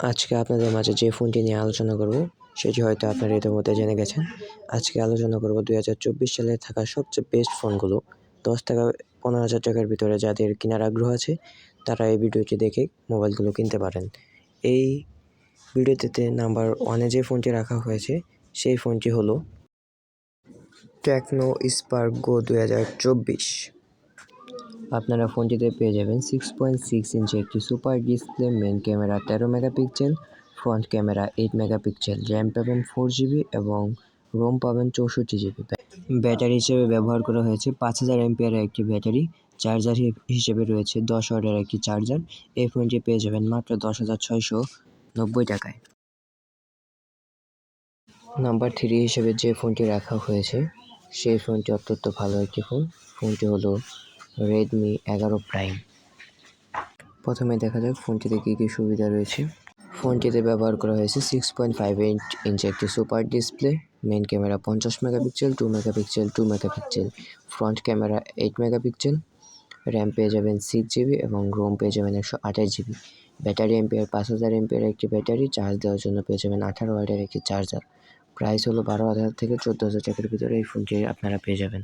আজকে আপনাদের মাঝে যে ফোনটি নিয়ে আলোচনা করব সেটি হয়তো আপনারা ইতিমধ্যে জেনে গেছেন। আজকে আলোচনা করব 2024 সালে থাকা সবচেয়ে বেস্ট ফোনগুলো। 10 টাকা 15,000 টাকার ভিতরে যাদের কেনার আগ্রহ আছে তারা এই ভিডিওটি দেখে মোবাইলগুলো কিনতে পারেন। এই ভিডিওটিতে নাম্বার 1-এ যে ফোনটি রাখা হয়েছে সেই ফোনটি হলো টেকনো স্পার্ক গো 2024। আপনারা ফোনটিতে পেয়ে যাবেন 6.6 ইঞ্চি একটি super display, main camera 13 megapixel, front camera 8 megapixel, RAM পাবেন 4GB এবং রোম পাবেন 64GB। ব্যাটারি হিসেবে ব্যবহার করা হয়েছে 5000 এমপিআরের একটি ব্যাটারি। চার্জার হিসেবে রয়েছে 10 ওয়াটের একটি চার্জার। এই ফোনটি পেয়ে যাবেন মাত্র 10,690 টাকায়। নাম্বার 3 হিসেবে যে ফোনটি রাখা হয়েছে সেই ফোনটি অত্যন্ত ভালো একটি ফোন। ফোনটি হলো রেডমি 11 প্রাইম। প্রথমে দেখা যাক ফোনটিতে কী কী সুবিধা রয়েছে। ফোনটিতে ব্যবহার করা হয়েছে 6.5 ইঞ্চি একটি super display, main camera 50 megapixel, 2 megapixel, 2 megapixel, front camera 8 megapixel, RAM পেয়ে যাবেন 6GB এবং রোম পেয়ে যাবেন 128GB। ব্যাটারি এমপিআর 5000 এমপিআর একটি ব্যাটারি। চার্জ দেওয়ার জন্য পেয়ে যাবেন 18 ওয়াটের একটি চার্জার। প্রাইস হলো 12,000 থেকে 14,000 টাকার ভিতরে এই ফোনটি আপনারা পেয়ে যাবেন।